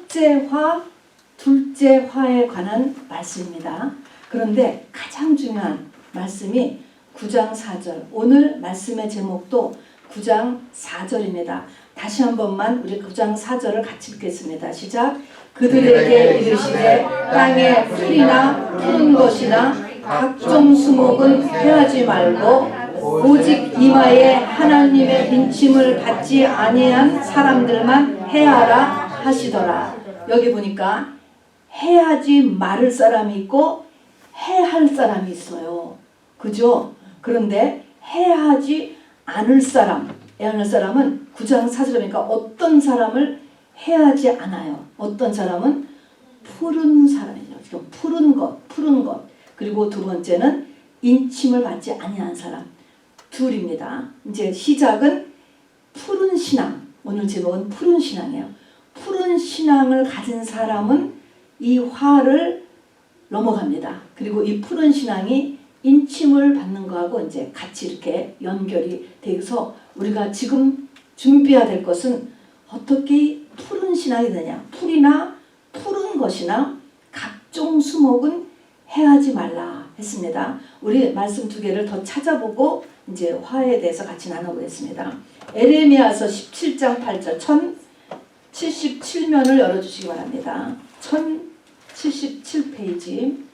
첫째 화, 둘째 화에 관한 말씀입니다. 그런데 가장 중요한 말씀이 9장 4절. 오늘 말씀의 제목도 9장 4절입니다. 다시 한 번만 우리 9장 4절을 같이 읽겠습니다. 시작. 그들에게 이르시되 땅에 풀이나 푸른 것이나 각종 수목은 해하지 말고 오직 이마에 하나님의 인침을 받지 아니한 사람들만 해하라 하시더라. 여기 보니까 해하지 말을 사람이 있고 해할 사람이 있어요. 그죠? 그런데 해하지 않을 사람은 9장 4절이니까 어떤 사람을 해하지 않아요. 어떤 사람은 푸른 사람이죠. 푸른 것. 그리고 두 번째는 인침을 받지 아니한 사람. 둘입니다. 이제 시작은 푸른 신앙. 오늘 제목은 푸른 신앙이에요. 푸른 신앙을 가진 사람은 이 화를 넘어갑니다. 그리고 이 푸른 신앙이 인침을 받는 거하고 이제 같이 이렇게 연결이 돼서 우리가 지금 준비해야 될 것은 어떻게 푸른 신앙이 되냐. 풀이나 푸른 것이나 각종 수목은 해하지 말라 했습니다. 우리 말씀 두 개를 더 찾아보고 이제 화에 대해서 같이 나눠보겠습니다. 에레미야서 17장 8절 1077면을 열어주시기 바랍니다. 1077페이지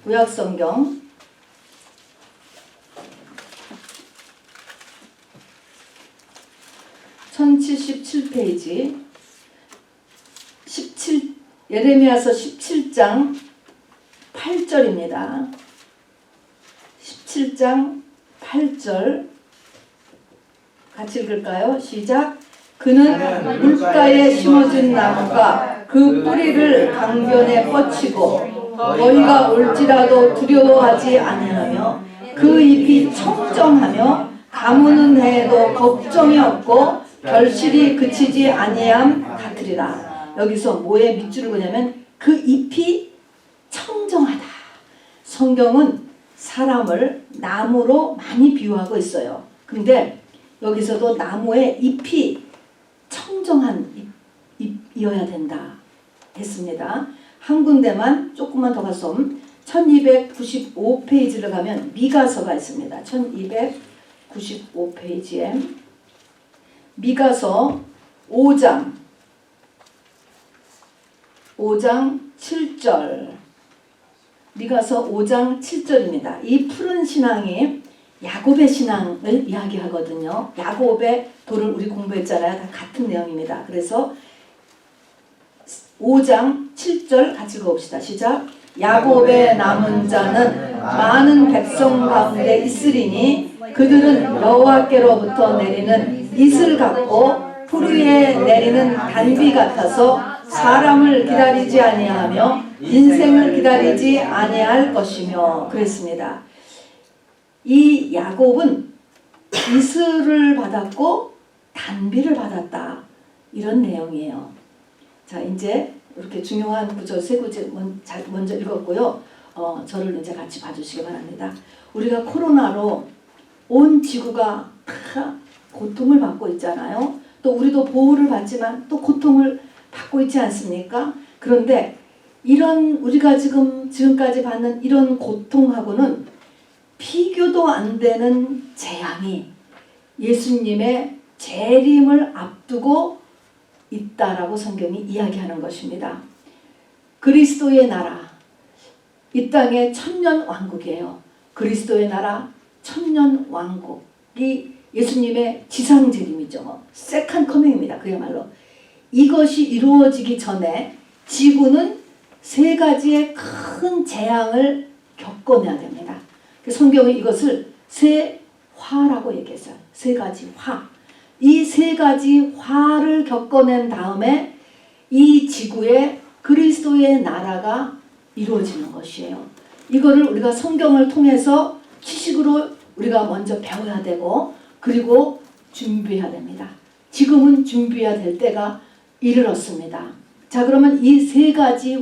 구약성경 1077페이지 예레미야서 17장 8절입니다. 17장 8절 같이 읽을까요? 시작. 그는 물가에 심어진 나무가 그 뿌리를 강변에 뻗치고 너희가 올지라도 두려워하지 아니하며 그 잎이 청정하며 가무는 해에도 걱정이 없고 결실이 그치지 아니함 같으리라. 여기서 뭐에 밑줄을 그냐면 그 잎이 청정하다. 성경은 사람을 나무로 많이 비유하고 있어요. 근데 여기서도 나무의 잎이 청정한 잎이어야 된다 했습니다. 한 군데만 조금만 더 가서 1295페이지를 가면 미가서가 있습니다. 1295페이지에 미가서 5장 7절 미가서 5장 7절입니다. 이 푸른 신앙이 야곱의 신앙을 이야기하거든요. 야곱의 도를 우리 공부했잖아요. 다 같은 내용입니다. 그래서 5장 7절 같이 읽어봅시다. 시작. 야곱의 남은 자는 많은 백성 가운데 있으리니 그들은 여호와께로부터 내리는 이슬 같고 풀 위에 내리는 단비 같아서 사람을 기다리지 아니하며 인생을 기다리지 아니할 것이며 그랬습니다. 이 야곱은 이슬을 받았고 단비를 받았다. 이런 내용이에요. 자, 이제 이렇게 중요한 구절 세 구절 먼저 읽었고요. 저를 이제 같이 봐주시기 바랍니다. 우리가 코로나로 온 지구가 다 고통을 받고 있잖아요. 또 우리도 보호를 받지만 또 고통을 받고 있지 않습니까? 그런데 이런 우리가 지금까지 받는 이런 고통하고는 비교도 안 되는 재앙이 예수님의 재림을 앞두고 있다라고 성경이 이야기하는 것입니다. 그리스도의 나라, 이 땅의 천년 왕국이에요. 그리스도의 나라, 천년 왕국이 예수님의 지상 재림이죠. 세컨 커밍입니다. 그야말로. 이것이 이루어지기 전에 지구는 세 가지의 큰 재앙을 겪어내야 됩니다. 성경이 이것을 세 화라고 얘기했어요. 세 가지 화. 이 세 가지 화를 겪어낸 다음에 이 지구에 그리스도의 나라가 이루어지는 것이에요. 이거를 우리가 성경을 통해서 지식으로 우리가 먼저 배워야 되고 그리고 준비해야 됩니다. 지금은 준비해야 될 때가 이르렀습니다. 자, 그러면 이 세 가지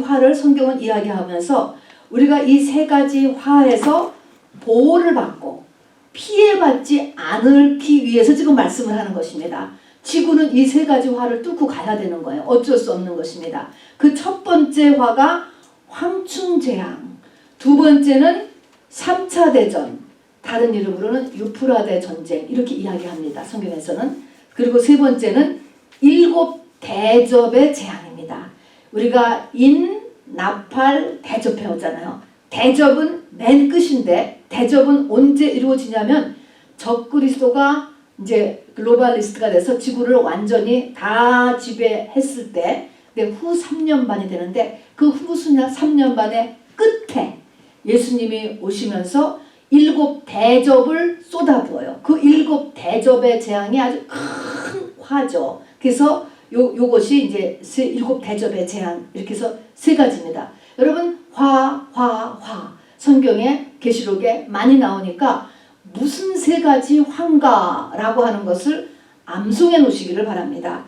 화를 성경은 이야기하면서 우리가 이 세 가지 화에서 보호를 받고 피해받지 않기 위해서 지금 말씀을 하는 것입니다. 지구는 이 세 가지 화를 뚫고 가야 되는 거예요. 어쩔 수 없는 것입니다. 그 첫 번째 화가 황충재앙, 두 번째는 3차 대전, 다른 이름으로는 유프라데 전쟁 이렇게 이야기합니다. 성경에서는. 그리고 세 번째는 7대접의 재앙입니다. 우리가 인, 나팔, 대접 배웠잖아요. 대접은 맨 끝인데 대접은 언제 이루어지냐면 적그리스도가 이제 글로벌리스트가 돼서 지구를 완전히 다 지배했을 때 후 3년 반이 되는데 그 후 3년 반의 끝에 예수님이 오시면서 7대접을 쏟아부어요. 그 7대접의 재앙이 아주 큰 화죠. 그래서 요것이 이제 7대접의 재앙 이렇게 해서 세 가지입니다. 여러분 화 성경에 계시록에 많이 나오니까 무슨 세 가지 화인가라고 하는 것을 암송해 놓으시기를 바랍니다.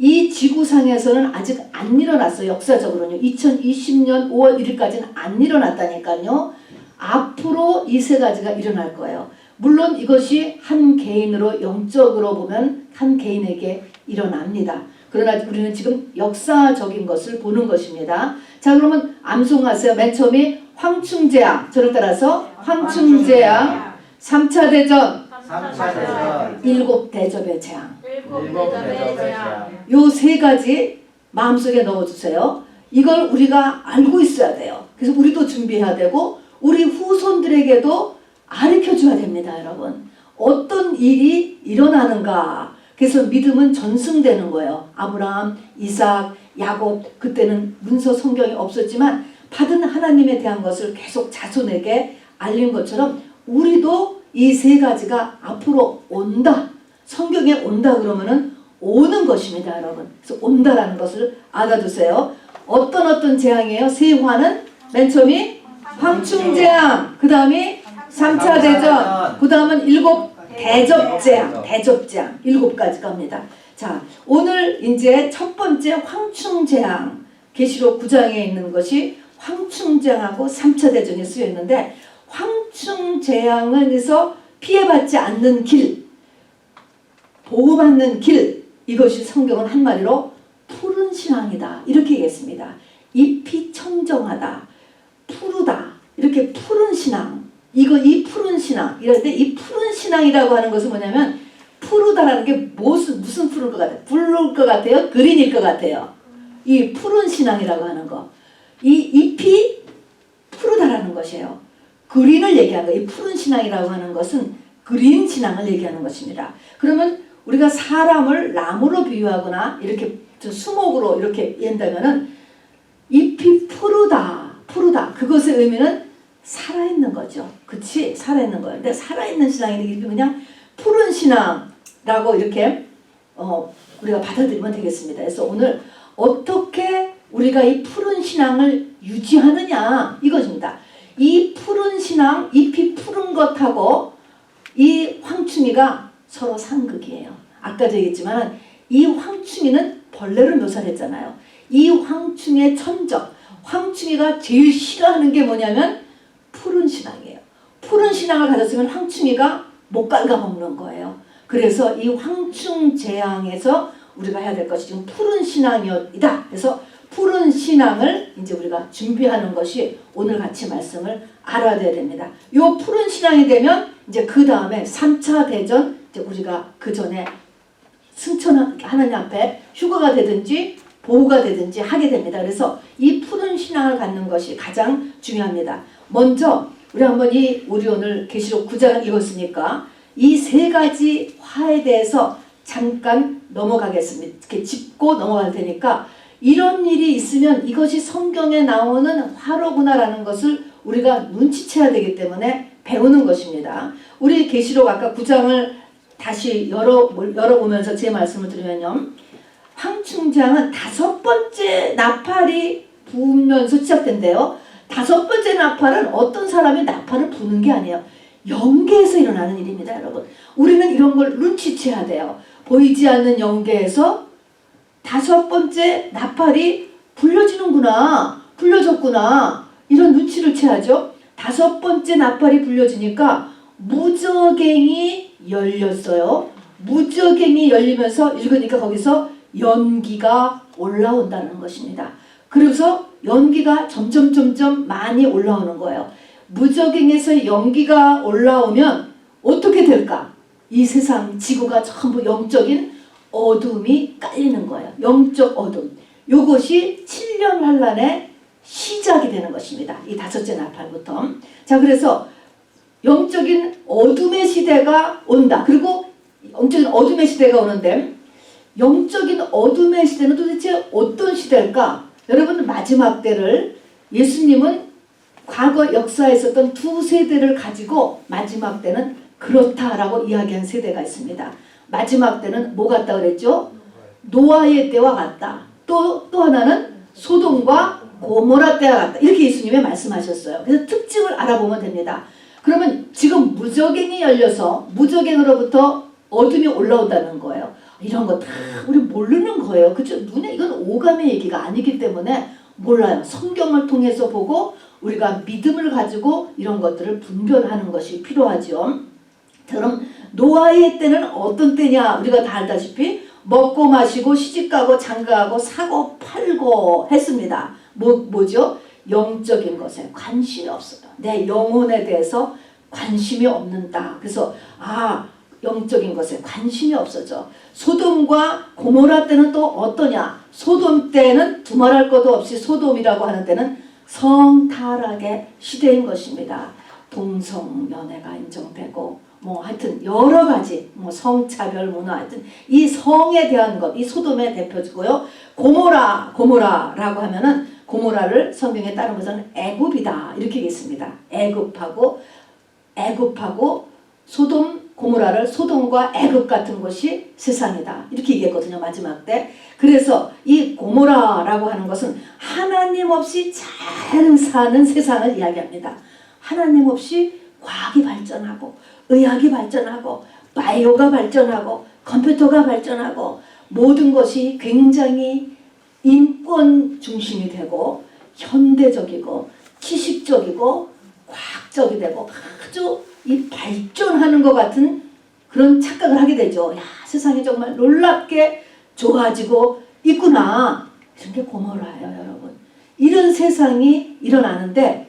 이 지구상에서는 아직 안 일어났어요. 역사적으로는요. 2020년 5월 1일까지는 안 일어났다니까요. 앞으로 이 세 가지가 일어날 거예요. 물론 이것이 한 개인으로 영적으로 보면 한 개인에게 일어납니다. 그러나 우리는 지금 역사적인 것을 보는 것입니다. 자, 그러면 암송하세요. 맨 처음이 황충재앙. 저를 따라서 황충재앙, 3차 대전, 7대접의 재앙. 요 세 가지 마음속에 넣어주세요. 이걸 우리가 알고 있어야 돼요. 그래서 우리도 준비해야 되고 우리 후손들에게도 가르쳐줘야 됩니다. 여러분. 어떤 일이 일어나는가. 그래서 믿음은 전승되는 거예요. 아브라함, 이삭, 야곱 그때는 문서 성경이 없었지만 받은 하나님에 대한 것을 계속 자손에게 알린 것처럼 우리도 이 세 가지가 앞으로 온다. 성경에 온다 그러면은 오는 것입니다. 여러분. 그래서 온다라는 것을 알아두세요. 어떤 재앙이에요? 세 화는 맨 처음이 황충재앙, 그 다음이 3차 대전, 그 다음은 7대접재앙, 대접재앙 7가지가 합니다. 자, 오늘 이제 첫 번째 황충재앙, 계시록 9장에 있는 것이 황충재앙하고 3차 대전이 쓰여 있는데 황충재앙은 해서 피해받지 않는 길, 보호받는 길, 이것이 성경은 한마디로 푸른 신앙이다 이렇게 얘기했습니다. 잎이 청정하다, 푸르다, 이렇게 푸른 신앙. 이 푸른 신앙 이럴 때 이 푸른 신앙이라고 하는 것은 뭐냐면 푸르다라는 게 무슨 푸른 것 같아요? 블루일 것 같아요? 그린일 것 같아요? 이 푸른 신앙이라고 하는 거. 이 잎이 푸르다라는 것이에요. 그린을 얘기하는 거예요. 이 푸른 신앙이라고 하는 것은 그린 신앙을 얘기하는 것입니다. 그러면 우리가 사람을 나무로 비유하거나 이렇게 수목으로 이렇게 얘기한다면은 잎이 푸르다. 그것의 의미는 살아있는 거죠. 그치? 살아있는 거예요. 근데 살아있는 신앙이 그냥 푸른 신앙라고 이렇게 우리가 받아들이면 되겠습니다. 그래서 오늘 어떻게 우리가 이 푸른 신앙을 유지하느냐 이것입니다. 이 푸른 신앙, 잎이 푸른 것하고 이 황충이가 서로 상극이에요. 아까도 얘기했지만 이 황충이는 벌레를 묘사를 했잖아요. 이 황충의 천적, 황충이가 제일 싫어하는 게 뭐냐면 푸른 신앙이에요. 푸른 신앙을 가졌으면 황충이가 못 갉아먹는 거예요. 그래서 이 황충재앙에서 우리가 해야 될 것이 지금 푸른 신앙이다. 그래서 푸른 신앙을 이제 우리가 준비하는 것이 오늘 같이 말씀을 알아야 됩니다. 요 푸른 신앙이 되면 이제 그 다음에 3차 대전, 이제 우리가 그 전에 승천하는 하나님 앞에 휴거가 되든지 보호가 되든지 하게 됩니다. 그래서 이 푸른 신앙을 갖는 것이 가장 중요합니다. 먼저 우리 한번 우리 오늘 계시록 9장을 읽었으니까 이 세 가지 화에 대해서 잠깐 넘어가겠습니다. 이렇게 짚고 넘어갈 테니까 이런 일이 있으면 이것이 성경에 나오는 화로구나라는 것을 우리가 눈치채야 되기 때문에 배우는 것입니다. 우리 계시록 아까 9장을 다시 열어보면서 제 말씀을 드리면요. 황충재앙은 5번째 나팔이 부으면서 시작된대요. 5번째 나팔은 어떤 사람이 나팔을 부는 게 아니에요. 영계에서 일어나는 일입니다. 여러분. 우리는 이런 걸 눈치채야 돼요. 보이지 않는 영계에서 5번째 나팔이 불려졌구나. 이런 눈치를 채야죠. 5번째 나팔이 불려지니까 무저갱이 열렸어요. 무적행이 열리면서 읽으니까 거기서 연기가 올라온다는 것입니다. 그래서 연기가 점점 많이 올라오는 거예요. 무적행에서 연기가 올라오면 어떻게 될까? 이 세상 지구가 전부 영적인 어둠이 깔리는 거예요. 영적 어둠. 이것이 7년 환란의 시작이 되는 것입니다. 이 다섯째 나팔부터. 자, 그래서 영적인 어둠의 시대가 온다. 그리고 영적인 어둠의 시대가 오는데 영적인 어둠의 시대는 도대체 어떤 시대일까? 여러분, 마지막 때를 예수님은 과거 역사에 있었던 두 세대를 가지고 마지막 때는 그렇다라고 이야기한 세대가 있습니다. 마지막 때는 뭐 같다 그랬죠? 노아의 때와 같다. 또 하나는 소돔과 고모라 때와 같다. 이렇게 예수님이 말씀하셨어요. 그래서 특징을 알아보면 됩니다. 그러면 지금 무적행이 열려서 무적행으로부터 어둠이 올라온다는 거예요. 이런 거 다 우리 모르는 거예요. 그렇죠? 눈에 이건 오감의 얘기가 아니기 때문에 몰라요. 성경을 통해서 보고 우리가 믿음을 가지고 이런 것들을 분별하는 것이 필요하죠. 그럼 노아의 때는 어떤 때냐? 우리가 다 알다시피 먹고 마시고 시집가고 장가가고 사고 팔고 했습니다. 뭐죠? 영적인 것에 관심이 없어요. 내 영혼에 대해서 관심이 없는다. 그래서 영적인 것에 관심이 없어져. 소돔과 고모라 때는 또 어떠냐? 소돔 때는 두말할 것도 없이 소돔이라고 하는 때는 성타락의 시대인 것입니다. 동성연애가 인정되고 하여튼 여러 가지 성차별 문화 하여튼 이 성에 대한 것, 이 소돔의 대표지고요. 고모라라고 하면은 고모라를 성경에 따르면서는 애굽이다 이렇게 있습니다. 애굽하고 소돔 고모라를 소돔과 애굽 같은 곳이 세상이다 이렇게 얘기했거든요. 마지막 때. 그래서 이 고모라라고 하는 것은 하나님 없이 잘 사는 세상을 이야기합니다. 하나님 없이 과학이 발전하고 의학이 발전하고 바이오가 발전하고 컴퓨터가 발전하고 모든 것이 굉장히 인권 중심이 되고 현대적이고 지식적이고 과학적이 되고 아주 이 발전하는 것 같은 그런 착각을 하게 되죠. 야, 세상이 정말 놀랍게 좋아지고 있구나. 이런 게 고모라예요, 여러분. 이런 세상이 일어나는데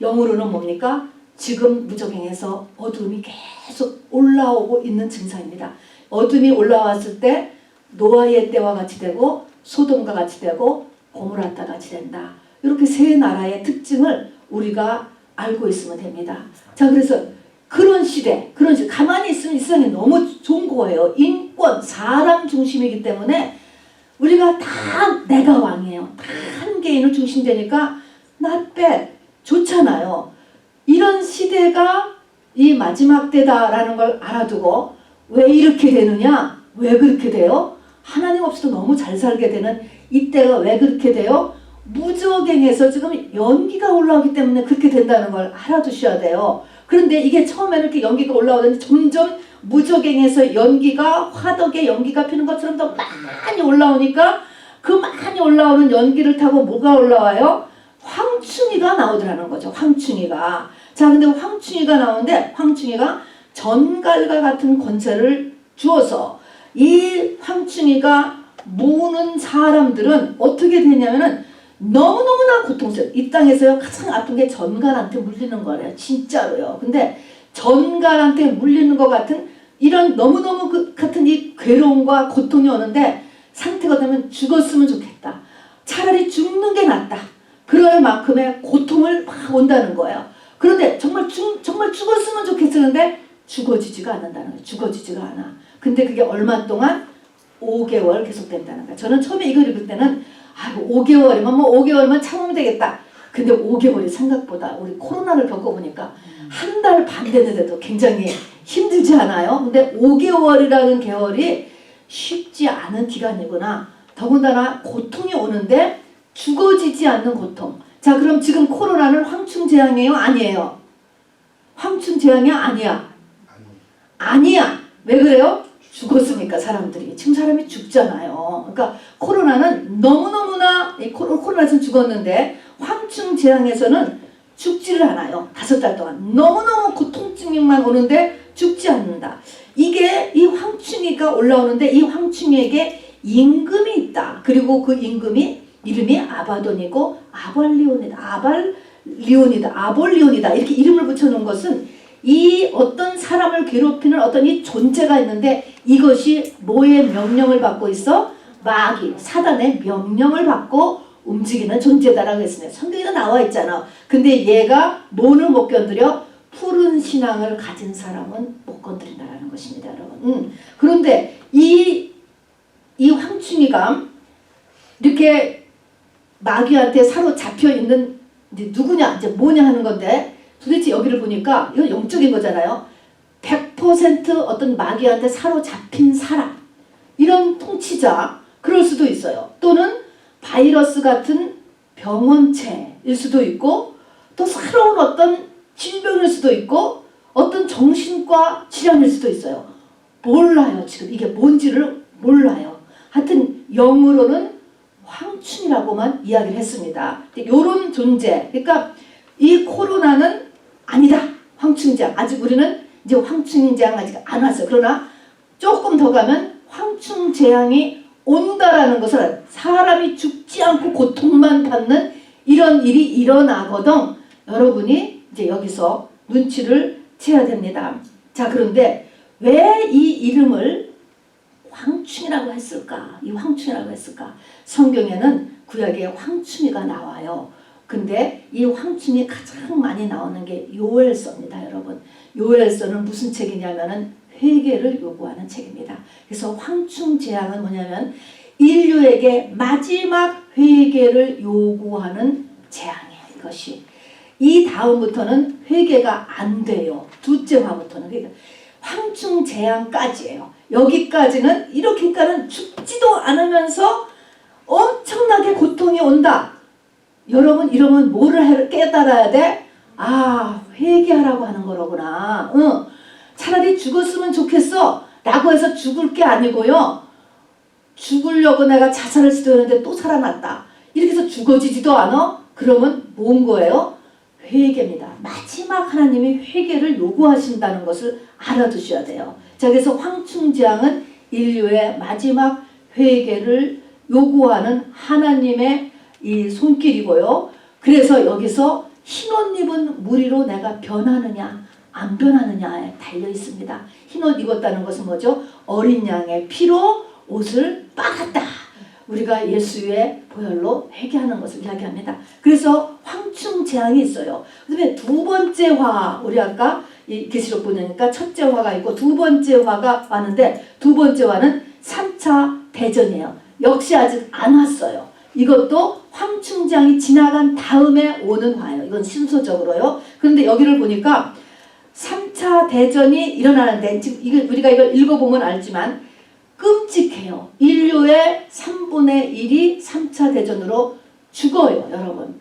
영으로는 뭡니까? 지금 무적행에서 어둠이 계속 올라오고 있는 증상입니다. 어둠이 올라왔을 때 노아의 때와 같이 되고 소돔과 같이 되고 고모라 때와 같이 된다. 이렇게 세 나라의 특징을 우리가 알고 있으면 됩니다. 자, 그래서 그런 시대 가만히 있으면 이 세상이 너무 좋은 거예요. 인권, 사람 중심이기 때문에 우리가 다 내가 왕이에요. 다 한 개인을 중심되니까 not bad, 좋잖아요. 이런 시대가 이 마지막 때다라는 걸 알아두고 왜 이렇게 되느냐? 왜 그렇게 돼요? 하나님 없이도 너무 잘 살게 되는 이때가 왜 그렇게 돼요? 무적행에서 지금 연기가 올라오기 때문에 그렇게 된다는 걸 알아두셔야 돼요. 그런데 이게 처음에는 이렇게 연기가 올라오더니 점점 무적행에서 연기가 화덕에 연기가 피는 것처럼 더 많이 올라오니까 그 많이 올라오는 연기를 타고 뭐가 올라와요? 황충이가 나오더라는 거죠. 황충이가. 자, 근데 황충이가 나오는데 황충이가 전갈과 같은 권세를 주어서 이 황충이가 무는 사람들은 어떻게 되냐면은 너무너무나 고통스러워요. 이 땅에서요 가장 아픈 게 전갈한테 물리는 거래요. 진짜로요. 근데 전갈한테 물리는 것 같은 이런 너무너무 같은 이 괴로움과 고통이 오는데 상태가 되면 죽었으면 좋겠다. 차라리 죽는 게 낫다. 그럴 만큼의 고통을 막 온다는 거예요. 그런데 정말 죽었으면 좋겠었는데 죽어지지가 않는다는 거예요. 죽어지지가 않아. 근데 그게 얼마 동안? 5개월 계속된다는 거예요. 저는 처음에 이걸 읽을 때는 5개월이면 5개월만 참으면 되겠다. 근데 5개월이 생각보다 우리 코로나를 겪어보니까 한 달 반 됐는데도 굉장히 힘들지 않아요? 근데 5개월이라는 개월이 쉽지 않은 기간이구나. 더군다나 고통이 오는데 죽어지지 않는 고통. 자, 그럼 지금 코로나는 황충재앙이에요? 아니에요? 황충재앙이 아니야. 아니야. 왜 그래요? 죽었으니까 사람들이. 지금 사람이 죽잖아요. 그러니까 코로나는 너무너무나 코로나에서는 죽었는데 황충재앙에서는 죽지를 않아요. 5달 동안. 너무너무 고통증만 오는데 죽지 않는다. 이게 이 황충이가 올라오는데 이 황충이에게 임금이 있다. 그리고 그 임금이 이름이 아바돈이고 아볼리온이다. 이렇게 이름을 붙여놓은 것은 이 어떤 사람을 괴롭히는 어떤 이 존재가 있는데 이것이 뭐의 명령을 받고 있어? 마귀, 사단의 명령을 받고 움직이는 존재다라고 했습니다. 성경에도 나와 있잖아. 근데 얘가 뭐를 못 건드려? 푸른 신앙을 가진 사람은 못 건드린다라는 것입니다, 여러분. 그런데 이 황충이가 이렇게 마귀한테 사로잡혀 있는 이제 누구냐, 이제 뭐냐 하는 건데 도대체 여기를 보니까 이건 영적인 거잖아요. 100% 어떤 마귀한테 사로잡힌 사람, 이런 통치자, 그럴 수도 있어요. 또는 바이러스 같은 병원체일 수도 있고, 또 새로운 어떤 질병일 수도 있고, 어떤 정신과 질환일 수도 있어요. 몰라요. 지금 이게 뭔지를 몰라요. 하여튼 영어로는 황충이라고만 이야기를 했습니다. 이런 존재, 그러니까 이 코로나는 아니다. 황충장. 아직 우리는 이제 황충장 아직 안 왔어요. 그러나 조금 더 가면 황충재앙이 온다라는 것을, 사람이 죽지 않고 고통만 받는 이런 일이 일어나거든 여러분이 이제 여기서 눈치를 채야 됩니다. 자, 그런데 왜 이 이름을 황충이라고 했을까? 이 황충이라고 했을까? 성경에는 구약에 황충이가 나와요. 근데 이 황충이 가장 많이 나오는 게 요엘서입니다, 여러분. 요엘서는 무슨 책이냐면은 회개를 요구하는 책입니다. 그래서 황충 재앙은 뭐냐면 인류에게 마지막 회개를 요구하는 재앙이에요. 이것이. 이 다음부터는 회개가 안 돼요. 둘째 화부터는. 그러니까 황충 재앙까지예요. 여기까지는 이렇게까지는 죽지도 않으면서 엄청나게 고통이 온다. 여러분 이러면 뭐를 깨달아야 돼? 아, 회개하라고 하는 거로구나. 차라리 죽었으면 좋겠어 라고 해서 죽을 게 아니고요. 죽으려고 내가 자살을 시도했는데 또 살아났다. 이렇게 해서 죽어지지도 않아? 그러면 뭔 거예요? 회개입니다. 마지막 하나님이 회개를 요구하신다는 것을 알아두셔야 돼요. 자, 그래서 황충재앙은 인류의 마지막 회개를 요구하는 하나님의 이 손길이고요. 그래서 여기서 흰 옷 입은 무리로 내가 변하느냐 안 변하느냐에 달려 있습니다. 흰 옷 입었다는 것은 뭐죠? 어린 양의 피로 옷을 빨았다. 우리가 예수의 보혈로 회개하는 것을 이야기합니다. 그래서 황충재앙이 있어요. 그 다음에 두 번째 화, 우리 아까 이 계시록 보니까 첫째 화가 있고 두 번째 화가 왔는데, 두 번째 화는 3차 대전이에요. 역시 아직 안 왔어요. 이것도 황충재앙이 지나간 다음에 오는 화예요. 이건 순서적으로요. 그런데 여기를 보니까 3차 대전이 일어나는데, 지금 우리가 이걸 읽어보면 알지만 끔찍해요. 인류의 3분의 1이 3차 대전으로 죽어요, 여러분.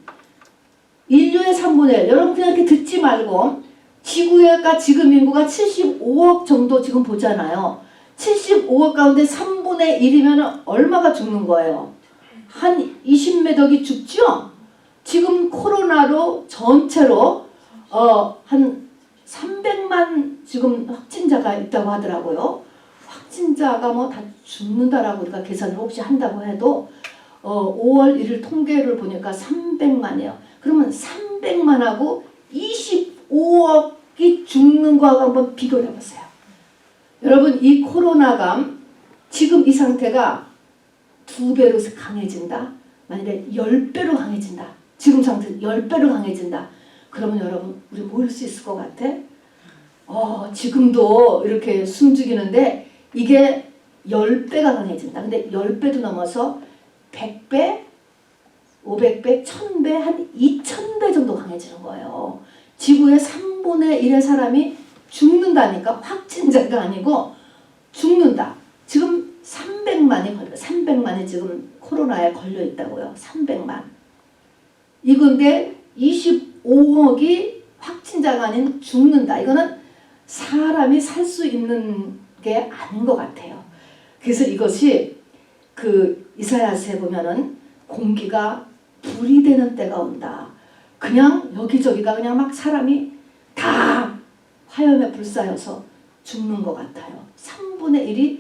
인류의 3분의 1. 여러분 그냥 이렇게 듣지 말고, 지구가 지금 인구가 75억 정도 지금 보잖아요. 75억 가운데 3분의 1이면 얼마가 죽는 거예요? 한 20매덕이 죽죠? 지금 코로나로 전체로 한 300만 지금 확진자가 있다고 하더라고요. 확진자가 뭐 다 죽는다라고 우리가 계산을 혹시 한다고 해도 5월 1일 통계를 보니까 300만이에요. 그러면 300만하고 25억이 죽는 거하고 한번 비교를 해보세요. 여러분 이 코로나가 지금 이 상태가 2배로 강해진다. 만약에 10배로 강해진다. 지금 상태 10배로 강해진다. 그러면 여러분 우리 뭐 할 수 있을 것 같아? 지금도 이렇게 숨죽이는데 이게 10배가 강해진다. 근데 10배도 넘어서 100배, 500배, 1000배, 한 2000배 정도 강해지는 거예요. 지구의 3분의 1의 사람이 죽는다니까. 확진자가 아니고 죽는다. 지금 300만이 지금 코로나에 걸려 있다고요. 300만. 이건데 25억이 확진자가 아닌 죽는다. 이거는 사람이 살 수 있는 게 아닌 것 같아요. 그래서 이것이 그 이사야서에 보면은 공기가 불이 되는 때가 온다. 그냥 여기저기가 그냥 막 사람이 다 화염에 불사여서 죽는 것 같아요. 3분의 1이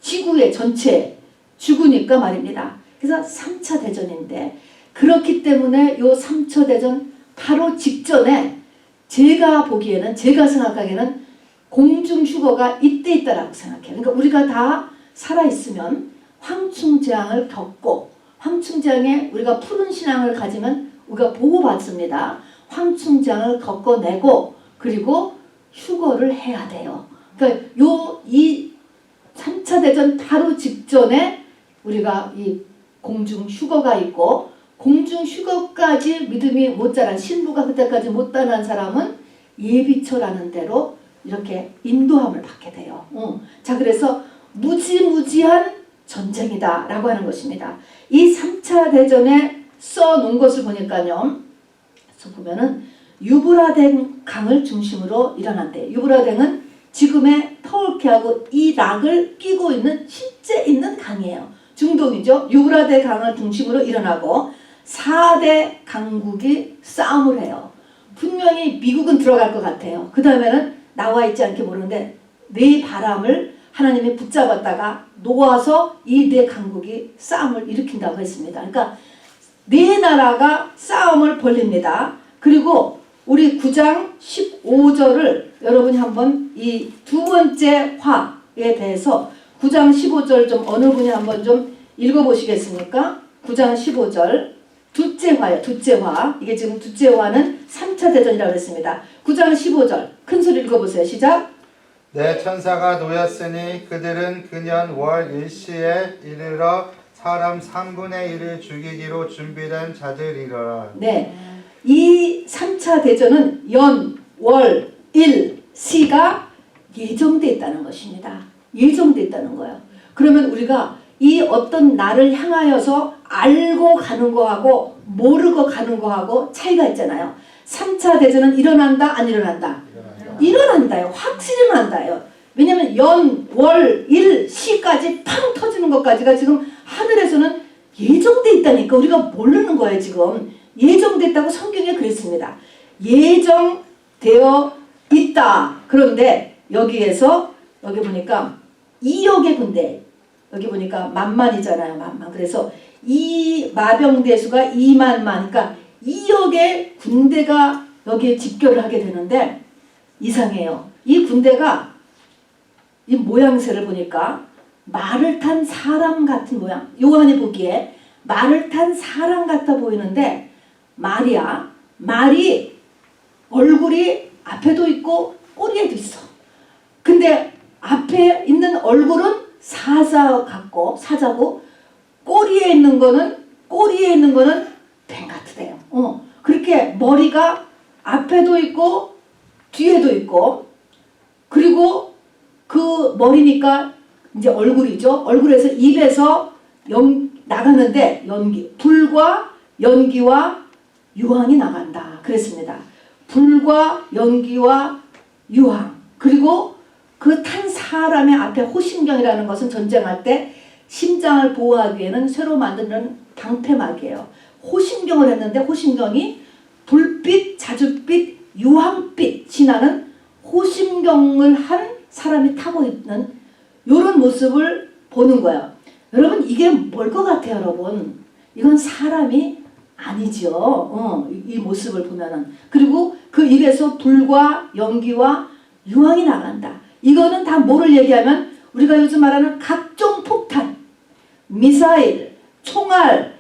지구의 전체 죽으니까 말입니다. 그래서 3차 대전인데 그렇기 때문에 요 3차 대전 바로 직전에 제가 보기에는 제가 생각하기에는 공중휴거가 이때 있다라고 생각해요. 그러니까 우리가 다 살아있으면 황충재앙을 겪고 황충재앙에 우리가 푸른 신앙을 가지면 우리가 보호받습니다. 황충재앙을 겪어내고 그리고 휴거를 해야 돼요. 그러니까 이 3차 대전 바로 직전에 우리가 이 공중휴거가 있고 공중휴거까지 믿음이 못 자란 신부가 그때까지 못 자란 사람은 예비처라는 대로 이렇게 인도함을 받게 돼요. 자, 그래서 무지무지한 전쟁이다 라고 하는 것입니다. 이 3차 대전에 써놓은 것을 보니까요. 그래서 보면은 유브라덴 강을 중심으로 일어난대. 유브라덴은 지금의 터키하고 이락을 끼고 있는 실제 있는 강이에요. 중동이죠. 유브라데 강을 중심으로 일어나고 4대 강국이 싸움을 해요. 분명히 미국은 들어갈 것 같아요. 그 다음에는 나와 있지 않게 모르는데 네 바람을 하나님이 붙잡았다가 놓아서 이 네 강국이 싸움을 일으킨다고 했습니다. 그러니까 네 나라가 싸움을 벌립니다. 그리고 우리 9장 15절을 여러분이 한번 이 두 번째 화에 대해서 9장 15절 좀 어느 분이 한번 좀 읽어보시겠습니까? 9장 15절 둘째 화예요. 둘째 화. 이게 지금 둘째 화는 3차 대전이라고 했습니다. 9장 15절 큰 소리 읽어보세요. 시작. 내 천사가 놓였으니 그들은 그년 월 일시에 이르러 사람 3분의 1을 죽이기로 준비된 자들이라. 네, 이 3차 대전은 연, 월, 일, 시가 예정돼 있다는 것입니다. 예정돼 있다는 거예요. 그러면 우리가 이 어떤 날을 향하여서 알고 가는 거하고 모르고 가는 거하고 차이가 있잖아요. 3차 대전은 일어난다 안 일어난다? 일어난다요. 확실히 일어난다요. 왜냐하면 연, 월, 일, 시까지 팡 터지는 것까지가 지금 하늘에서는 예정돼 있다니까 우리가 모르는 거예요. 지금 예정됐다고 성경에 그랬습니다. 예정되어 있다. 그런데 여기에서 여기 보니까 2억의 군대 여기 보니까 만만이잖아요. 만만. 그래서 이 마병대수가 2만만 그러니까 2억의 군대가 여기에 집결을 하게 되는데 이상해요. 이 군대가 이 모양새를 보니까 말을 탄 사람 같은 모양. 요한이 보기에 말을 탄 사람 같아 보이는데 말이야. 말이 얼굴이 앞에도 있고 꼬리에도 있어. 근데 앞에 있는 얼굴은 사자 같고 사자고 꼬리에 있는 거는 뱀 같으대요. 그렇게 머리가 앞에도 있고 뒤에도 있고 그리고 그 머리니까 이제 얼굴이죠. 얼굴에서 입에서 나가는데 불과 연기와 유황이 나간다. 그랬습니다. 불과 연기와 유황. 그리고 그 탄 사람의 앞에 호심경이라는 것은 전쟁할 때 심장을 보호하기 위해는 새로 만드는 방패막이에요. 호심경을 했는데 호심경이 불빛, 자줏빛, 유황빛이 나는 호심경을 한 사람이 타고 있는 이런 모습을 보는 거예요. 여러분 이게 뭘 것 같아요, 여러분? 이건 사람이 아니죠. 이 모습을 보면은. 그리고 그 입에서 불과 연기와 유황이 나간다. 이거는 다 뭐를 얘기하면 우리가 요즘 말하는 각종 폭탄, 미사일, 총알,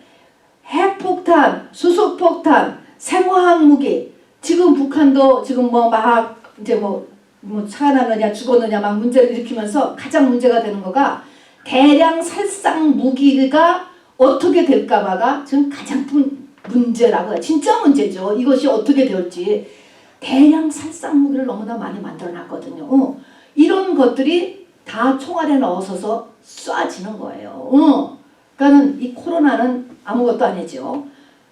핵폭탄, 수소폭탄, 생화학 무기. 지금 북한도 지금 막 이제 살아남느냐 죽었느냐 막 문제를 일으키면서 가장 문제가 되는 거가 대량 살상 무기가 어떻게 될까봐가 지금 가장 큰 문제라고요. 진짜 문제죠. 이것이 어떻게 될지. 대량 살상 무기를 너무나 많이 만들어 놨거든요. 이런 것들이 다 총알에 넣어서 쏴지는 거예요. 그러니까는 이 코로나는 아무것도 아니죠.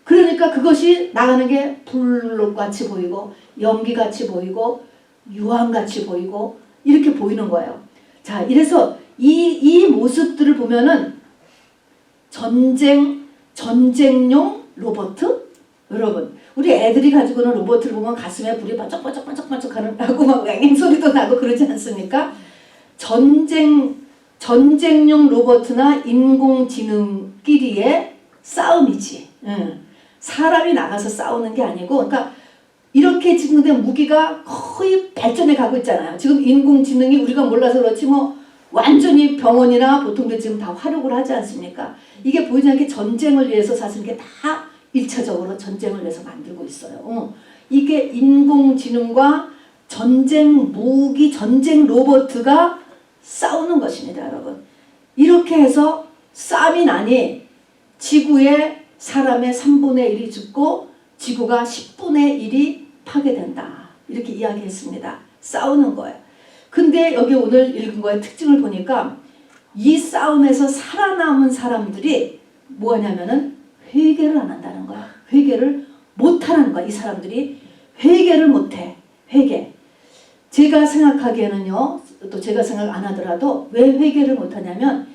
그러니까 그것이 나가는 게 불같이 보이고 연기같이 보이고 유황같이 보이고 이렇게 보이는 거예요. 자, 이래서 이 모습들을 보면은 전쟁용 로봇? 여러분, 우리 애들이 가지고 있는 로봇을 보면 가슴에 불이 반짝반짝반짝반짝 하고 막 앵앵 소리도 나고 그러지 않습니까? 전쟁용 로봇이나 인공지능끼리의 싸움이지. 사람이 나가서 싸우는 게 아니고, 그러니까 이렇게 지금 무기가 거의 발전해 가고 있잖아요. 지금 인공지능이 우리가 몰라서 그렇지 뭐 완전히 병원이나 보통들 지금 다 활용을 하지 않습니까? 이게 보이지 않게 전쟁을 위해서 사실 이게 다 1차적으로 전쟁을 위해서 만들고 있어요. 이게 인공지능과 전쟁 무기, 전쟁 로봇가 싸우는 것입니다, 여러분. 이렇게 해서 싸움이 나니 지구의 사람의 3분의 1이 죽고 지구가 10분의 1이 파괴된다. 이렇게 이야기했습니다. 싸우는 거예요. 근데 여기 오늘 읽은 거의 특징을 보니까 이 싸움에서 살아남은 사람들이 뭐 하냐면은 회개를 안 한다는 거야. 회개를 못 하는 거야. 이 사람들이 회개를 못 해. 회개. 제가 생각하기에는요, 또 제가 생각 안 하더라도 왜 회개를 못 하냐면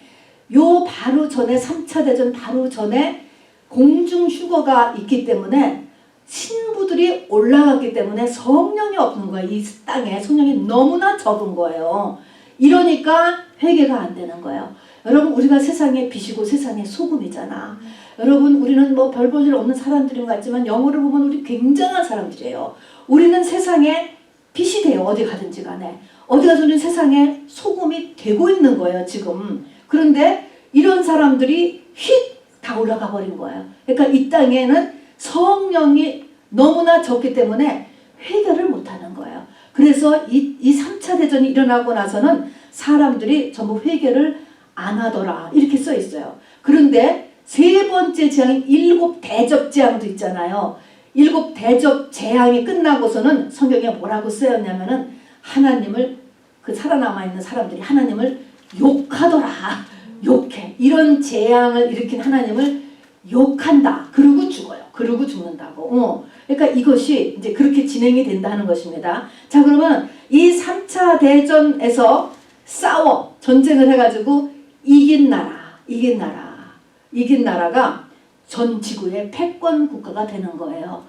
요 바로 전에 3차 대전 바로 전에 공중 휴거가 있기 때문에 신부들이 올라갔기 때문에 성령이 없는 거예요. 이 땅에 성령이 너무나 적은 거예요. 이러니까 회개가 안 되는 거예요. 여러분, 우리가 세상의 빛이고 세상의 소금이잖아. 여러분, 우리는 뭐 별 볼 일 없는 사람들인 것 같지만 영어를 보면 우리 굉장한 사람들이에요. 우리는 세상에 빛이 돼요. 어디 가든지 간에. 어디 가서 우리는 세상에 소금이 되고 있는 거예요. 지금. 그런데 이런 사람들이 휙 다 올라가 버린 거예요. 그러니까 이 땅에는 성령이 너무나 적기 때문에 회개를 못하는 거예요. 그래서 이 3차 대전이 일어나고 나서는 사람들이 전부 회개를 안 하더라. 이렇게 써 있어요. 그런데 세 번째 재앙인 7 대접 재앙도 있잖아요. 7 대접 재앙이 끝나고서는 성경에 뭐라고 쓰였냐면은 하나님을, 그 살아남아 있는 사람들이 하나님을 욕하더라. 욕해. 이런 재앙을 일으킨 하나님을 욕한다. 그러고 죽어요. 그러고 죽는다고. 그러니까 이것이 이제 그렇게 진행이 된다는 것입니다. 자, 그러면 이 3차 대전에서 싸워 전쟁을 해가지고 이긴 나라가 전 지구의 패권 국가가 되는 거예요.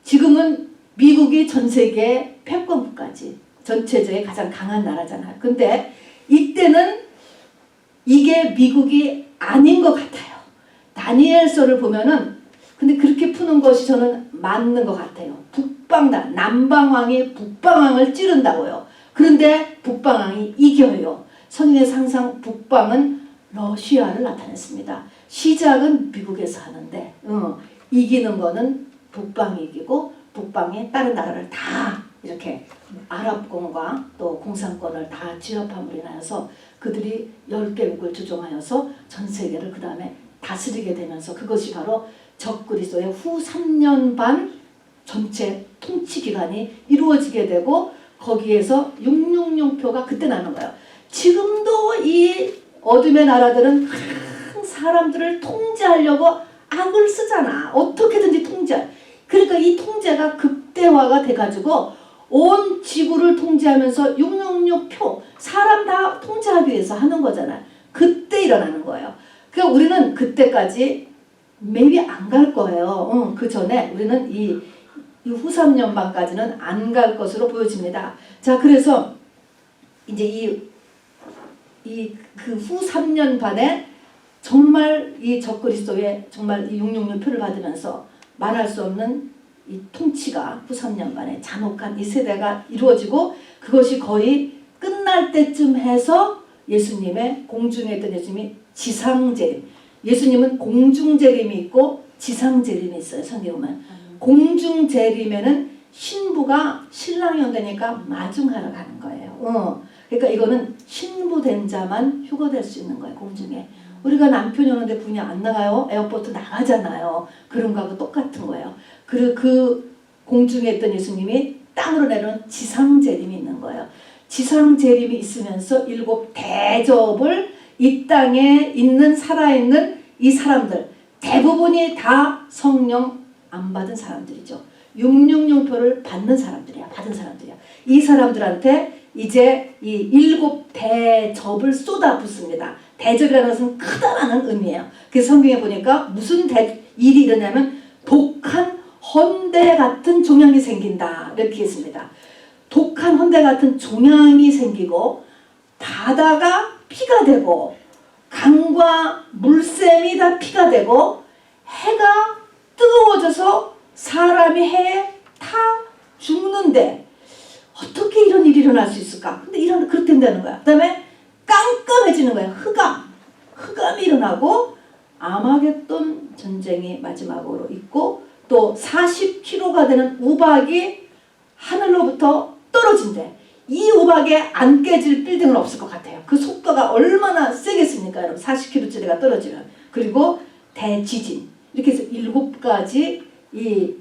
지금은 미국이 전 세계의 패권 국가지. 전체적인 가장 강한 나라잖아요. 근데 이때는 이게 미국이 아닌 것 같아요. 다니엘서를 보면은 근데 그렇게 푸는 것이 저는 맞는 것 같아요. 남방왕이 북방왕을 찌른다고요. 그런데 북방왕이 이겨요. 성경에서 항상 북방은 러시아를 나타냈습니다. 시작은 미국에서 하는데 이기는 거는 북방이 이기고 북방의 다른 나라를 다 이렇게 아랍권과 또 공산권을 다 진압함으로 인하여서 그들이 10개국을 조종하여서 전 세계를 그 다음에 다스리게 되면서 그것이 바로 적그리스도의 후 3년 반 전체 통치 기간이 이루어지게 되고 거기에서 666표가 그때 나는 거예요. 지금도 이 어둠의 나라들은 사람들을 통제하려고 악을 쓰잖아. 어떻게든지 통제. 그러니까 이 통제가 극대화가 돼가지고 온 지구를 통제하면서 666표 사람 다 통제하기 위해서 하는 거잖아요. 그때 일어나는 거예요. 그러니까 우리는 그때까지 maybe 안 갈 거예요. 그 전에 우리는 이 후 3년반까지는 안 갈 것으로 보여집니다. 자, 그래서 이제 그 후 3년 반에 정말 이 적그리스도의 정말 이 666표를 받으면서 말할 수 없는 이 통치가 후 3년 반에 잔혹한 이 세대가 이루어지고 그것이 거의 끝날 때쯤 해서 예수님의 공중에 있던 예수님이 지상재림. 예수님은 공중재림이 있고 지상재림이 있어요. 성경에 보면. 공중재림에는 신부가 신랑이 온다니까 마중하러 가는 거예요. 그러니까 이거는 신부된 자만 휴거될 수 있는 거예요. 공중에. 우리가 남편이 오는데 분이 안 나가요? 에어포트 나가잖아요. 그런 거하고 똑같은 거예요. 그 공중에 있던 예수님이 땅으로 내려온 지상재림이 있는 거예요. 지상재림이 있으면서 7 대접을 이 땅에 있는 살아있는 이 사람들 대부분이 다 성령 안 받은 사람들이죠. 666표를 받는 사람들이야. 받은 사람들이야. 이 사람들한테 이제 이 7 대접을 쏟아붓습니다. 대접이라는 것은 크다라는 의미예요. 그래서 성경에 보니까 무슨 일이 일어나면 독한 헌대 같은 종양이 생긴다. 이렇게 했습니다. 독한 헌대 같은 종양이 생기고 바다가 피가 되고 강과 물샘이 다 피가 되고 해가 뜨거워져서 사람이 해에 타 죽는데 어떻게 이런 일이 일어날 수 있을까? 근데 그렇게 된다는 거야. 그 다음에 깜깜해지는 거야. 흑암이 일어나고 아마겟돈 전쟁이 마지막으로 있고 또 40km가 되는 우박이 하늘로부터 떨어진대. 이 우박에 안 깨질 빌딩은 없을 것 같아요. 그 속도가 얼마나 세겠습니까, 여러분? 40km짜리가 떨어지면. 그리고 대지진. 이렇게 해서 7가지 이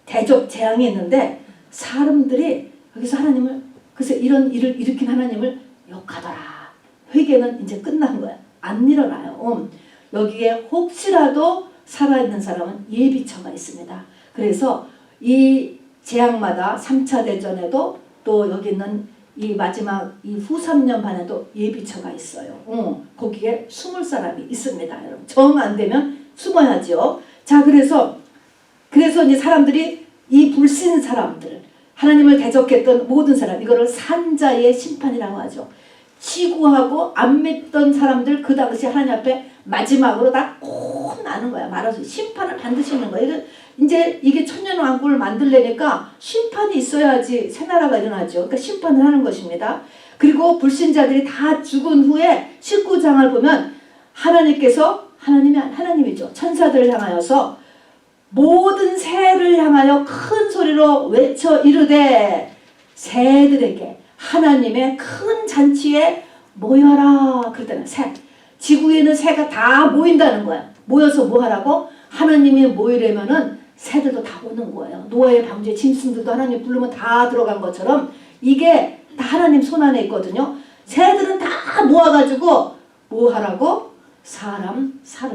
대적 재앙이 있는데 사람들이 여기서 하나님을, 그래서 이런 일을 일으킨 하나님을 욕하더라. 회개는 이제 끝난 거야. 안 일어나요. 여기에 혹시라도 살아있는 사람은 예비처가 있습니다. 그래서 이 재앙마다 3차 대전에도 또 여기 있는 이 마지막 이 후 3년 반에도 예비처가 있어요. 거기에 숨을 사람이 있습니다. 여러분 정 안 되면 숨어야죠. 자, 그래서 이제 사람들이 이 불신 사람들, 하나님을 대적했던 모든 사람, 이거를 산자의 심판이라고 하죠. 지구하고 안 믿던 사람들 그 당시 하나님 앞에 마지막으로 다 혼나는 거야. 말하자면 심판을 반드시 있는 거야. 이게 천년왕국을 만들려니까 심판이 있어야지 새 나라가 일어나죠. 그러니까 심판을 하는 것입니다. 그리고 불신자들이 다 죽은 후에 19장을 보면 하나님께서, 하나님이죠. 천사들을 향하여서 모든 새를 향하여 큰 소리로 외쳐 이르되 새들에게 하나님의 큰 잔치에 모여라. 그랬다는 새. 지구에는 새가 다 모인다는 거야. 모여서 뭐 하라고? 하나님이 모이려면은 새들도 다 오는 거예요. 노아의 방주에 짐승들도 하나님 부르면 다 들어간 것처럼 이게 다 하나님 손 안에 있거든요. 새들은 다 모아가지고 뭐 하라고?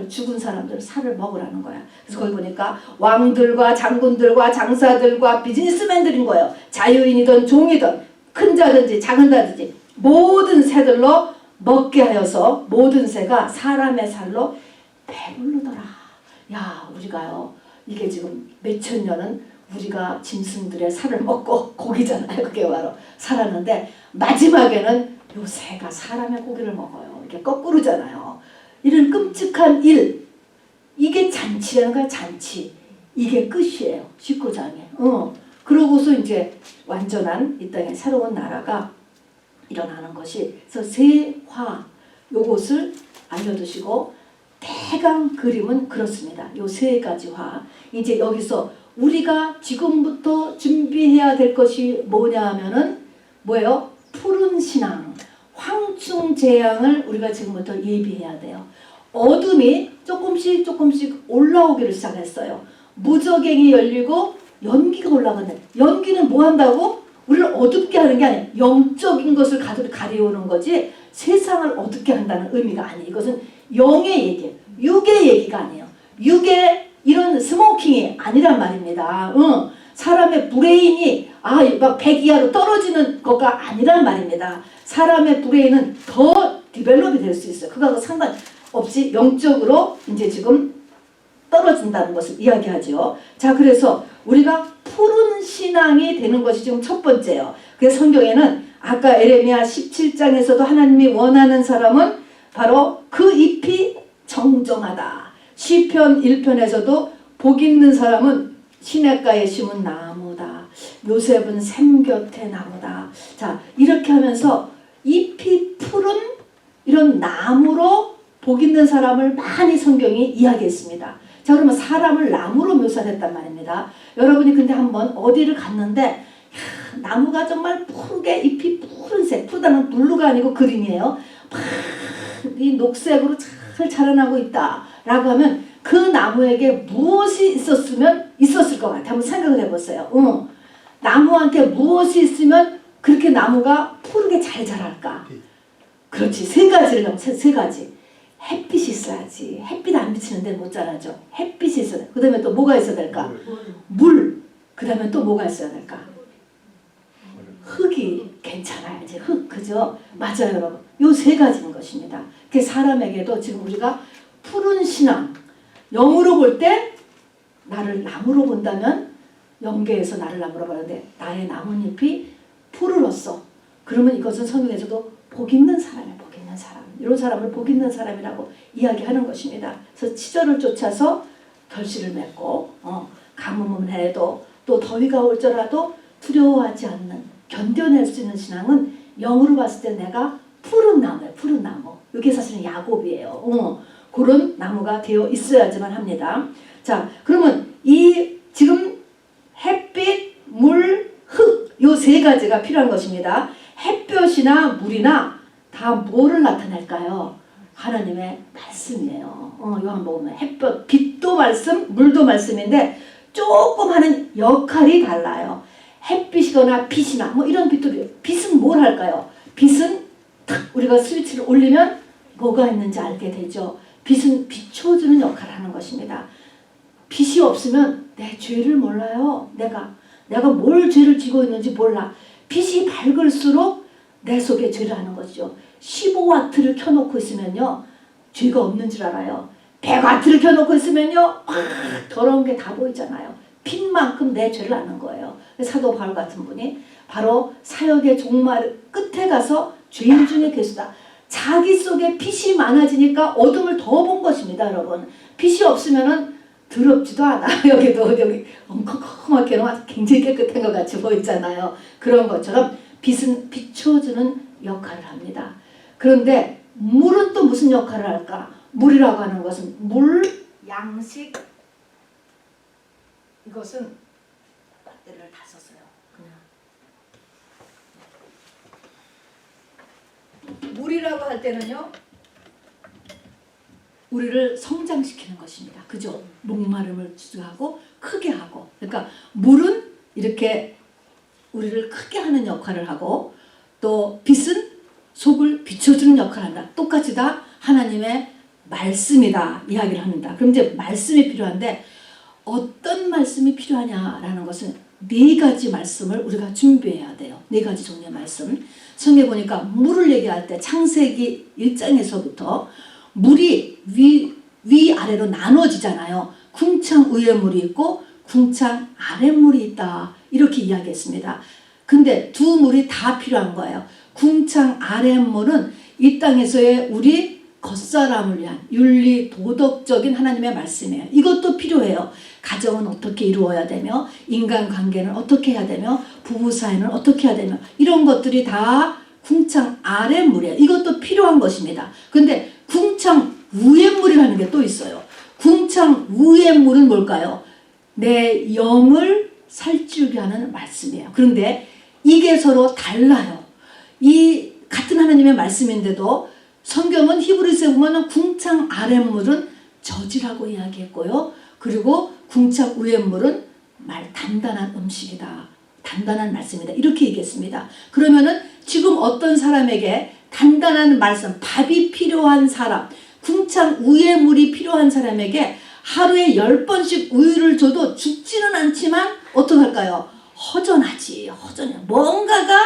죽은 사람들 살을 먹으라는 거야. 그래서 거기 보니까 왕들과 장군들과 장사들과 비즈니스맨들인 거예요. 자유인이든 종이든 큰 자든지 작은 자든지 모든 새들로 먹게 하여서 모든 새가 사람의 살로 배부르더라. 야, 우리가요, 이게 지금 몇천 년은 우리가 짐승들의 살을 먹고 고기잖아요. 그게 바로 살았는데 마지막에는 요 새가 사람의 고기를 먹어요. 이게 거꾸로잖아요. 이런 끔찍한 일, 이게 잔치라는 거야. 잔치. 이게 끝이에요. 19장에. 그러고서 이제 완전한 이 땅에 새로운 나라가 일어나는 것이, 그래서 세화 요것을 알려두시고, 대강 그림은 그렇습니다. 요 세 가지 화. 이제 여기서 우리가 지금부터 준비해야 될 것이 뭐냐 하면은 뭐예요? 푸른 신앙, 황충 재앙을 우리가 지금부터 예비해야 돼요. 어둠이 조금씩 올라오기를 시작했어요. 무저갱이 열리고 연기가 올라가네. 연기는 뭐 한다고? 우리를 어둡게 하는 게 아니에요. 영적인 것을 가리우는 거지 세상을 어둡게 한다는 의미가 아니에요. 이것은 영의 얘기예요. 육의 얘기가 아니에요. 육의 이런 스모킹이 아니란 말입니다. 사람의 브레인이 막 100 이하로 떨어지는 것가 아니란 말입니다. 사람의 브레인은 더 디벨롭이 될 수 있어요. 그거하고 상관없이 영적으로 이제 지금 떨어진다는 것을 이야기하죠. 자, 그래서 우리가 푸른 신앙이 되는 것이 지금 첫 번째예요. 그래서 성경에는 아까 에레미야 17장에서도 하나님이 원하는 사람은 바로 그 잎이 정정하다. 시편 1편에서도 복 있는 사람은 시냇가에 심은 나무다. 요셉은 샘 곁에 나무다. 자, 이렇게 하면서 잎이 푸른 이런 나무로 복 있는 사람을 많이 성경이 이야기했습니다. 자, 그러면 사람을 나무로 묘사했단 말입니다. 여러분이 근데 한번 어디를 갔는데 나무가 정말 푸르게 잎이 푸른색, 푸르다는 블루가 아니고 그린이에요. 이 녹색으로 잘 자라나고 있다 라고 하면 그 나무에게 무엇이 있었을 것 같아요. 한번 생각을 해보세요. 나무한테 무엇이 있으면 그렇게 나무가 푸르게 잘 자랄까? 그렇지, 세 가지. 햇빛이 있어야지. 햇빛 안 비치는 데는 못 자라죠. 햇빛이 있어야 돼. 그 다음에 또 뭐가 있어야 될까? 물. 그 다음에 또 뭐가 있어야 될까? 흙이 괜찮아야지. 흙, 그죠? 맞아요, 여러분. 요 세 가지인 것입니다. 그 사람에게도 지금 우리가 푸른 신앙, 영으로 볼 때 나를 나무로 본다면 영계에서 나를 나무로 보는데 나의 나뭇잎이 푸르렀어. 그러면 이것은 성경에서도 복 있는 사람이야. 복 있는 사람. 이런 사람을 복 있는 사람이라고 이야기하는 것입니다. 그래서 치절을 쫓아서 결실을 맺고 가뭄은 해도 또 더위가 올지라도 두려워하지 않는 견뎌낼 수 있는 신앙은 영으로 봤을 때 내가 푸른 나무예요. 푸른 나무. 이게 사실은 야곱이에요. 그런 나무가 되어 있어야지만 합니다. 자, 그러면 이 지금 햇빛, 물, 흙 요 세 가지가 필요한 것입니다. 햇볕이나 물이나 다 뭐를 나타낼까요? 하나님의 말씀이에요. 요한복음은 햇볕, 빛도 말씀, 물도 말씀인데 조금 하는 역할이 달라요. 햇빛이거나 빛이나 뭐 이런 빛도 빛은 뭘 할까요? 빛은 탁 우리가 스위치를 올리면 뭐가 있는지 알게 되죠. 빛은 비춰주는 역할을 하는 것입니다. 빛이 없으면 내 죄를 몰라요. 내가 뭘 죄를 지고 있는지 몰라. 빛이 밝을수록 내 속에 죄를 하는 것이죠. 15와트를 켜놓고 있으면요 죄가 없는 줄 알아요. 100와트를 켜놓고 있으면요 더러운 게 다 보이잖아요. 빛만큼 내 죄를 아는 거예요. 사도 바울 같은 분이 바로 사역의 종말 끝에 가서 죄인 중에 계시다. 자기 속에 빛이 많아지니까 어둠을 더 본 것입니다. 여러분, 빛이 없으면은 더럽지도 않아. 여기도 여기 엉컥엉컥하게 굉장히 깨끗한 것 같이 보이잖아요. 그런 것처럼 빛은 비춰주는 역할을 합니다. 그런데 물은 또 무슨 역할을 할까? 물이라고 하는 것은 물, 양식, 이것은 배터리를 다 썼어요. 그냥 물이라고 할 때는요 우리를 성장시키는 것입니다. 그죠? 목마름을 주하고 크게 하고. 그러니까 물은 이렇게 우리를 크게 하는 역할을 하고 또 빛은 속을 비춰주는 역할을 한다. 똑같이 다 하나님의 말씀이다 이야기를 합니다. 그럼 이제 말씀이 필요한데 어떤 말씀이 필요하냐라는 것은 네 가지 말씀을 우리가 준비해야 돼요. 네 가지 종류의 말씀. 성경에 보니까 물을 얘기할 때 창세기 1장에서부터 물이 위아래로 나눠지잖아요. 궁창 위에 물이 있고 궁창 아래 물이 있다. 이렇게 이야기했습니다. 근데 두 물이 다 필요한 거예요. 궁창 아래 물은 이 땅에서의 우리 겉사람을 위한 윤리 도덕적인 하나님의 말씀이에요. 이것도 필요해요. 가정은 어떻게 이루어야 되며 인간관계는 어떻게 해야 되며 부부 사이는 어떻게 해야 되며 이런 것들이 다 궁창 아래 물이에요. 이것도 필요한 것입니다. 그런데 궁창 위의 물이라는 게 또 있어요. 궁창 위의 물은 뭘까요? 내 영을 살찌우게 하는 말씀이에요. 그런데 이게 서로 달라요. 이 같은 하나님의 말씀인데도 성경은 히브리서에 보면 궁창 아래 물은 저지라고 이야기했고요. 그리고 궁창 위의 물은 단단한 음식이다. 단단한 말씀이다. 이렇게 얘기했습니다. 그러면은 지금 어떤 사람에게 단단한 말씀, 밥이 필요한 사람, 궁창 우유의 물이 필요한 사람에게 하루에 10번씩 우유를 줘도 죽지는 않지만 어떡할까요? 허전하지. 허전해. 뭔가가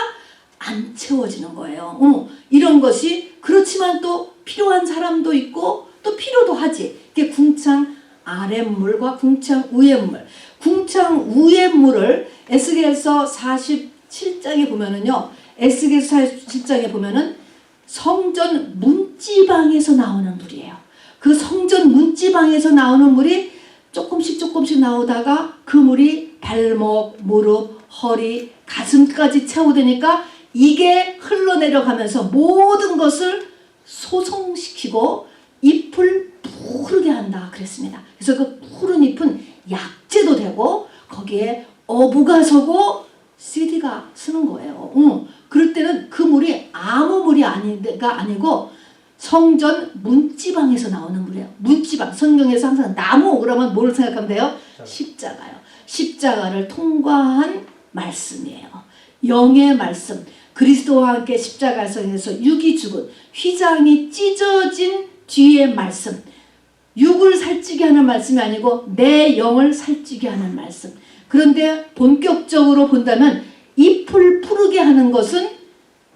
안 채워지는 거예요. 이런 것이 그렇지만 또 필요한 사람도 있고 또 필요도 하지. 이게 궁창 아랫물과 궁창 위에물. 궁창 위에물을 에스겔서 47장에 보면은요. 에스겔서 47장에 보면은 성전 문지방에서 나오는 물이에요. 그 성전 문지방에서 나오는 물이 조금씩 나오다가 그 물이 발목, 무릎, 허리, 가슴까지 채워되니까 이게 흘러내려가면서 모든 것을 소성시키고 잎을 푸르게 한다 그랬습니다. 그래서 그 푸른 잎은 약재도 되고 거기에 어부가 서고 CD가 쓰는 거예요. 그럴 때는 그 물이 아무 물이 아니고 성전 문지방에서 나오는 물이에요. 문지방. 성경에서 항상 나무 그러면 뭘 생각하면 돼요? 십자가요. 십자가를 통과한 말씀이에요. 영의 말씀. 그리스도와 함께 십자가에서 육이 죽은 휘장이 찢어진 뒤의 말씀. 육을 살찌게 하는 말씀이 아니고 내 영을 살찌게 하는 말씀. 그런데 본격적으로 본다면 잎을 푸르게 하는 것은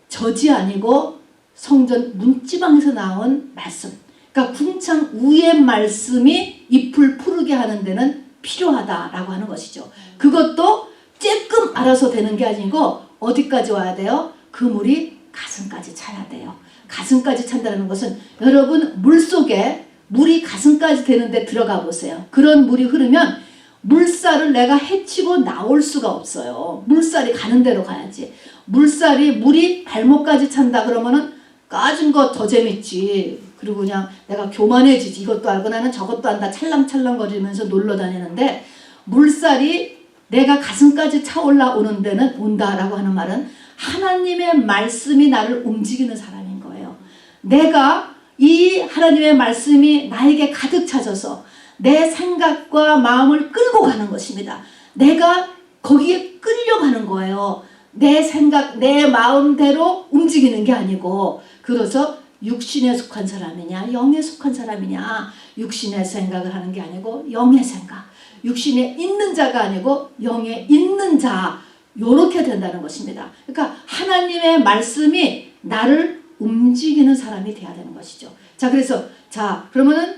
젖이 아니고 성전 문지방에서 나온 말씀. 그러니까 궁창 위의 말씀이 잎을 푸르게 하는 데는 필요하다라고 하는 것이죠. 그것도 쬐끔 알아서 되는 게 아니고 어디까지 와야 돼요? 그 물이 가슴까지 차야 돼요. 가슴까지 찬다는 것은 여러분 물속에 물이 가슴까지 되는데 들어가 보세요. 그런 물이 흐르면 물살을 내가 헤치고 나올 수가 없어요. 물살이 가는 대로 가야지. 물이 발목까지 찬다 그러면은 까진 거 더 재밌지. 그리고 그냥 내가 교만해지지. 이것도 알고 나는 저것도 안다. 찰랑찰랑 거리면서 놀러 다니는데 물살이 내가 가슴까지 차올라 오는 데는 온다라고 하는 말은 하나님의 말씀이 나를 움직이는 사람인 거예요. 내가 이 하나님의 말씀이 나에게 가득 차져서 내 생각과 마음을 끌고 가는 것입니다. 내가 거기에 끌려가는 거예요. 내 생각, 내 마음대로 움직이는 게 아니고. 그래서 육신에 속한 사람이냐 영에 속한 사람이냐. 육신의 생각을 하는 게 아니고 영의 생각. 육신에 있는 자가 아니고 영에 있는 자. 요렇게 된다는 것입니다. 그러니까 하나님의 말씀이 나를 움직이는 사람이 돼야 되는 것이죠. 자, 그래서 자 그러면은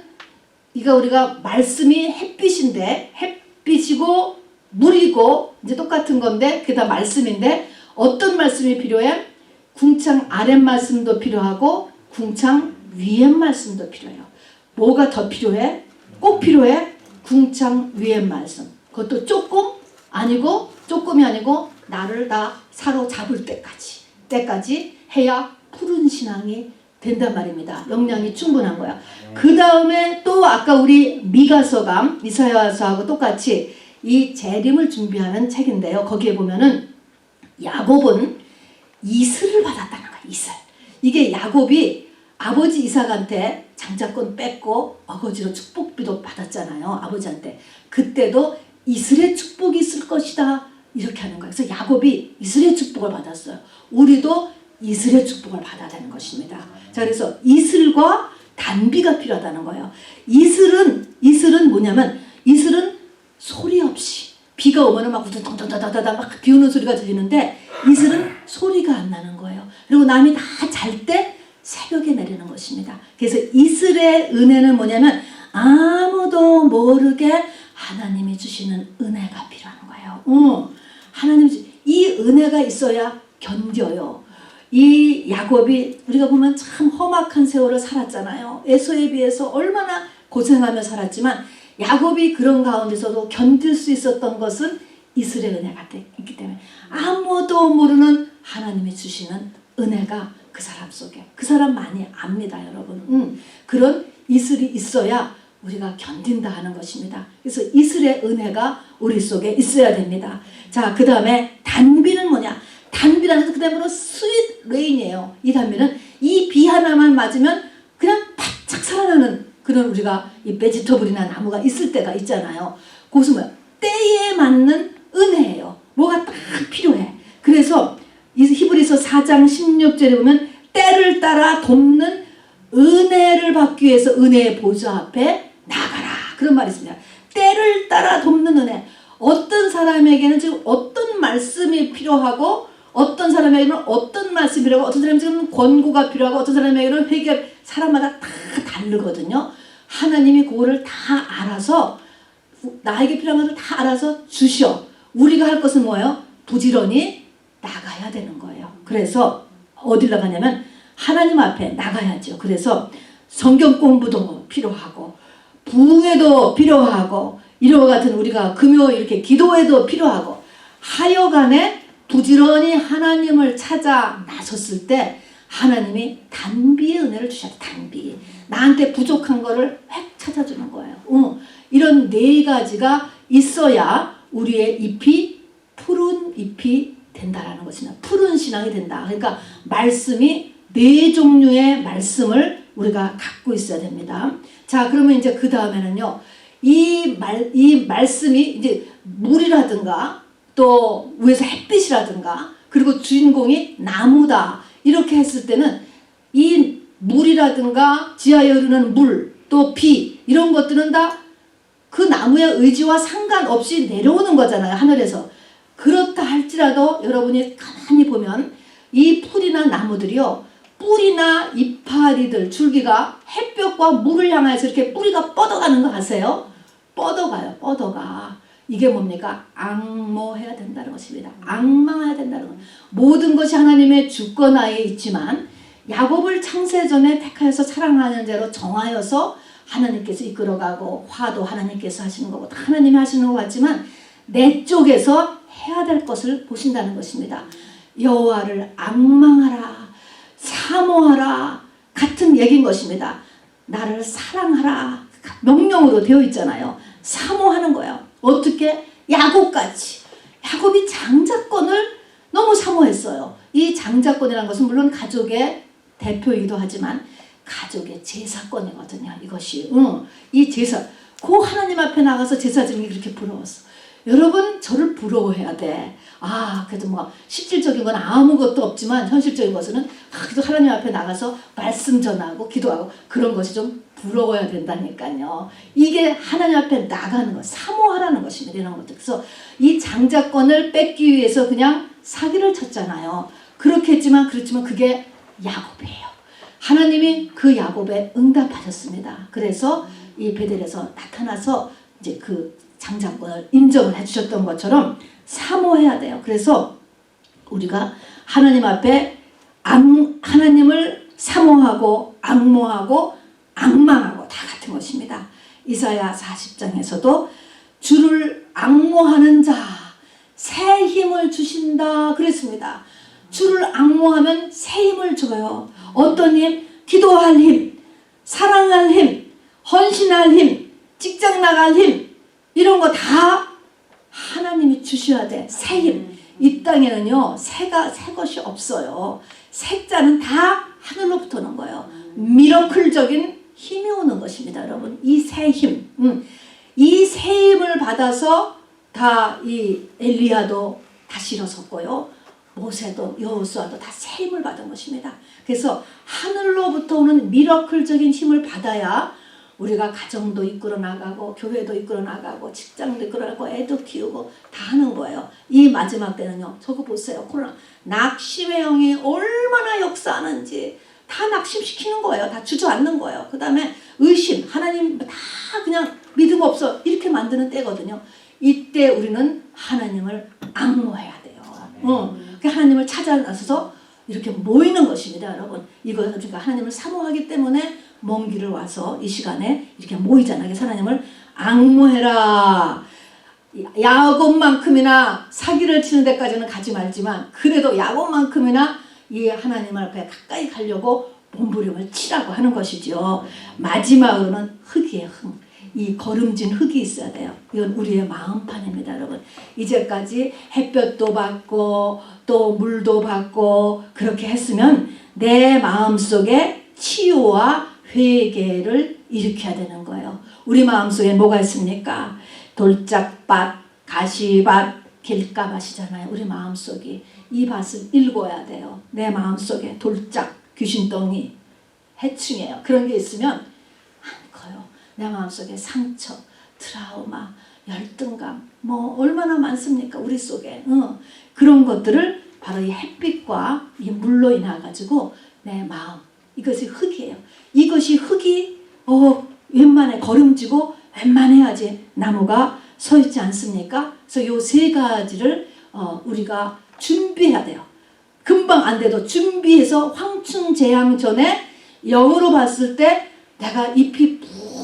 이거 우리가 말씀이 햇빛인데 햇빛이고 물이고 이제 똑같은 건데 그게 다 말씀인데 어떤 말씀이 필요해? 궁창 아랫 말씀도 필요하고 궁창 위에 말씀도 필요해요. 뭐가 더 필요해? 꼭 필요해? 궁창 위에 말씀. 그것도 조금이 아니고 나를 다 사로잡을 때까지 해야 푸른 신앙이 된단 말입니다. 역량이 충분한 거야. 그 다음에 또 아까 우리 미가서감 이사야서하고 똑같이 이 재림을 준비하는 책인데요. 거기에 보면은 야곱은 이슬을 받았다는 거야. 이슬. 이게 야곱이 아버지 이삭한테 장자권 뺏고 어거지로 축복비도 받았잖아요. 아버지한테. 그때도 이슬의 축복이 있을 것이다. 이렇게 하는 거예요. 그래서 야곱이 이슬의 축복을 받았어요. 우리도 이슬의 축복을 받아야 되는 것입니다. 자, 그래서 이슬과 단비가 필요하다는 거예요. 이슬은 뭐냐면 이슬은 소리 없이 비가 오면 막 우두덩덩덩덩덩 막 비 오는 소리가 들리는데 이슬은 소리가 안 나는 거예요. 그리고 남이 다 잘 때 새벽에 내리는 것입니다. 그래서 이슬의 은혜는 뭐냐면 아무도 모르게 하나님이 주시는 은혜가 필요한 거예요. 이 은혜가 있어야 견뎌요. 이 야곱이 우리가 보면 참 험악한 세월을 살았잖아요. 에서에 비해서 얼마나 고생하며 살았지만 야곱이 그런 가운데서도 견딜 수 있었던 것은 이슬의 은혜가 있기 때문에 아무도 모르는 하나님이 주시는 은혜가 그 사람 속에 그 사람 많이 압니다. 여러분. 그런 이슬이 있어야 우리가 견딘다 하는 것입니다. 그래서 이슬의 은혜가 우리 속에 있어야 됩니다. 자, 그 다음에 단비는 뭐냐? 단비라는 그 다음으로 스윗 레인이에요. 이 단비는 이 비 하나만 맞으면 그냥 바짝 살아나는 그런 우리가 이 베지터블이나 나무가 있을 때가 있잖아요. 그것은 뭐야? 때에 맞는 은혜예요. 뭐가 딱 필요해. 그래서 히브리서 4장 16절에 보면 때를 따라 돕는 은혜를 받기 위해서 은혜의 보좌 앞에 나가라. 그런 말이 있습니다. 때를 따라 돕는 은혜. 어떤 사람에게는 지금 어떤 말씀이 필요하고 어떤 사람에게는 어떤 말씀이 필요하고 어떤 사람에게는 권고가 필요하고 어떤 사람에게는 회개 사람마다 다 다르거든요. 하나님이 그거를 다 알아서 나에게 필요한 것을 다 알아서 주셔. 우리가 할 것은 뭐예요? 부지런히 나가야 되는 거예요. 그래서 어딜 나가냐면 하나님 앞에 나가야죠. 그래서 성경 공부도 필요하고 부흥회도 필요하고 이와 같은 우리가 금요 이렇게 기도회도 필요하고 하여간에 부지런히 하나님을 찾아 나섰을 때 하나님이 단비의 은혜를 주셔야 돼. 단비. 나한테 부족한 거를 획 찾아주는 거예요. 이런 네 가지가 있어야 우리의 잎이 푸른 잎이 된다라는 것입니다. 푸른 신앙이 된다. 그러니까 말씀이 네 종류의 말씀을 우리가 갖고 있어야 됩니다. 자, 그러면 이제 그 다음에는요. 이 말씀이 이제 물이라든가 또 위에서 햇빛이라든가 그리고 주인공이 나무다. 이렇게 했을 때는 이 물이라든가 지하에 흐르는 물, 또 비 이런 것들은 다 그 나무의 의지와 상관없이 내려오는 거잖아요. 하늘에서. 그렇다 할지라도 여러분이 가만히 보면 이 풀이나 나무들이요. 뿌리나 이파리들, 줄기가 햇볕과 물을 향해서 이렇게 뿌리가 뻗어가는 거 아세요? 뻗어가요. 뻗어가. 이게 뭡니까? 앙모해야 된다는 것입니다. 앙망해야 된다는 것. 모든 것이 하나님의 주권하에 있지만 야곱을 창세전에 택하여서 사랑하는 대로 정하여서 하나님께서 이끌어가고 화도 하나님께서 하시는 거고 다 하나님이 하시는 것 같지만 내 쪽에서 해야 될 것을 보신다는 것입니다. 여호와를 앙망하라, 사모하라 같은 얘기인 것입니다. 나를 사랑하라 명령으로 되어 있잖아요. 사모하는 거예요. 어떻게? 야곱같이. 야곱이 장자권을 너무 사모했어요. 이 장자권이라는 것은 물론 가족의 대표이기도 하지만 가족의 제사권이거든요. 이것이. 이 제사. 그 하나님 앞에 나가서 제사 드리는 게 그렇게 부러웠어. 여러분 저를 부러워해야 돼. 그래도 뭐 실질적인 건 아무것도 없지만 현실적인 것은 그래도 하나님 앞에 나가서 말씀 전하고 기도하고 그런 것이 좀 부러워야 된다니까요. 이게 하나님 앞에 나가는 것, 사모하라는 것입니다. 이런 것들. 그래서 이 장자권을 뺏기 위해서 그냥 사기를 쳤잖아요. 그렇지만 그게 야곱이에요. 하나님이 그 야곱에 응답하셨습니다. 그래서 이 베델에서 나타나서 이제 그 장자권을 인정을 해주셨던 것처럼 사모해야 돼요. 그래서 우리가 하나님 앞에 하나님을 사모하고 앙모하고 앙망하고 다 같은 것입니다. 이사야 40장에서도 주를 앙모하는 자 새 힘을 주신다 그랬습니다. 주를 앙모하면 새 힘을 줘요. 어떤 힘? 기도할 힘, 사랑할 힘, 헌신할 힘, 직장 나갈 힘 이런 거 다 하나님이 주셔야 돼. 새 힘. 이 땅에는요 새 것이 없어요. 새자는 다 하늘로부터 오는 거예요. 미러클적인 힘이 오는 것입니다. 여러분 이 새 힘, 이 새 힘을 받아서 다 이 엘리야도 다시 일어섰고요. 모세도 여호수아도 다 새 힘을 받은 것입니다. 그래서 하늘로부터 오는 미러클적인 힘을 받아야 우리가 가정도 이끌어 나가고 교회도 이끌어 나가고 직장도 이끌어 나가고 애도 키우고 다 하는 거예요. 이 마지막 때는요. 저거 보세요. 코로나 낙심의 영이 얼마나 역사하는지 다 낙심시키는 거예요. 다 주저앉는 거예요. 그 다음에 의심, 하나님 다 그냥 믿음 없어 이렇게 만드는 때거든요. 이때 우리는 하나님을 앙모해야 돼요. 하나님을 찾아 나서서 이렇게 모이는 것입니다. 여러분 이것은 우리가 하나님을 사모하기 때문에 먼 길을 와서 이 시간에 이렇게 모이잖아요. 그래서 하나님을 앙모해라. 야곱만큼이나 사기를 치는 데까지는 가지 말지만 그래도 야곱만큼이나 이 하나님 앞에 가까이 가려고 몸부림을 치라고 하는 것이죠. 마지막으로는 흙이에요. 흙. 이 거름진 흙이 있어야 돼요. 이건 우리의 마음판입니다. 여러분 이제까지 햇볕도 받고 또 물도 받고 그렇게 했으면 내 마음속에 치유와 회개를 일으켜야 되는 거예요. 우리 마음속에 뭐가 있습니까? 돌짝밭, 가시밭, 길가밭이잖아요. 우리 마음속이 이 밭을 읽어야 돼요. 내 마음속에 돌짝, 귀신덩이, 해충이에요. 그런 게 있으면 안 커요. 내 마음속에 상처, 트라우마, 열등감 뭐 얼마나 많습니까? 우리 속에. 그런 것들을 바로 이 햇빛과 이 물로 인해 가지고 내 마음 이것이 흙이에요. 이것이 흙이 웬만해 거름지고 웬만해야지 나무가 서 있지 않습니까? 그래서 요 세 가지를 우리가 준비해야 돼요. 금방 안 돼도 준비해서 황충재앙 전에 영으로 봤을 때 내가 잎이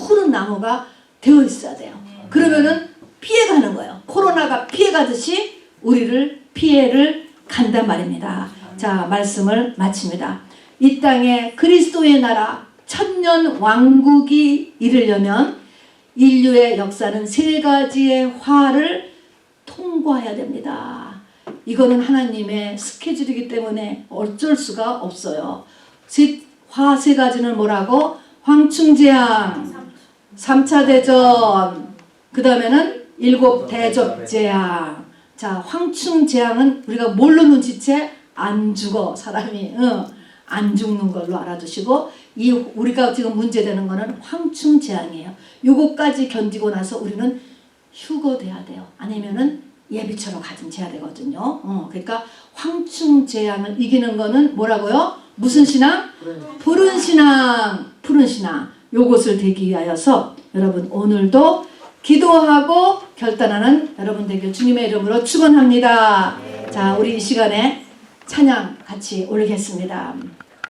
푸른 나무가 되어 있어야 돼요. 그러면은 피해가는 거예요. 코로나가 피해가듯이 우리를 피해를 간단 말입니다. 자, 말씀을 마칩니다. 이 땅에 그리스도의 나라 천년 왕국이 이르려면 인류의 역사는 세 가지의 화를 통과해야 됩니다. 이거는 하나님의 스케줄이기 때문에 어쩔 수가 없어요. 화 세 가지는 뭐라고? 황충재앙, 3차 대전, 그 다음에는 7 대접재앙. 자, 황충재앙은 우리가 뭘로 눈치채? 안 죽어 사람이. 안 죽는 걸로 알아두시고 우리가 지금 문제되는 거는 황충재앙이에요. 요거까지 견디고 나서 우리는 휴거돼야 돼요. 아니면은 예비처로 가든지 해야 되거든요. 그러니까 황충재앙을 이기는 거는 뭐라고요? 무슨 신앙? 푸른 신앙. 푸른 신앙. 요것을 되기 위하여서 여러분 오늘도 기도하고 결단하는 여러분 되길 주님의 이름으로 축원합니다. 자, 우리 이 시간에 찬양 같이 올리겠습니다.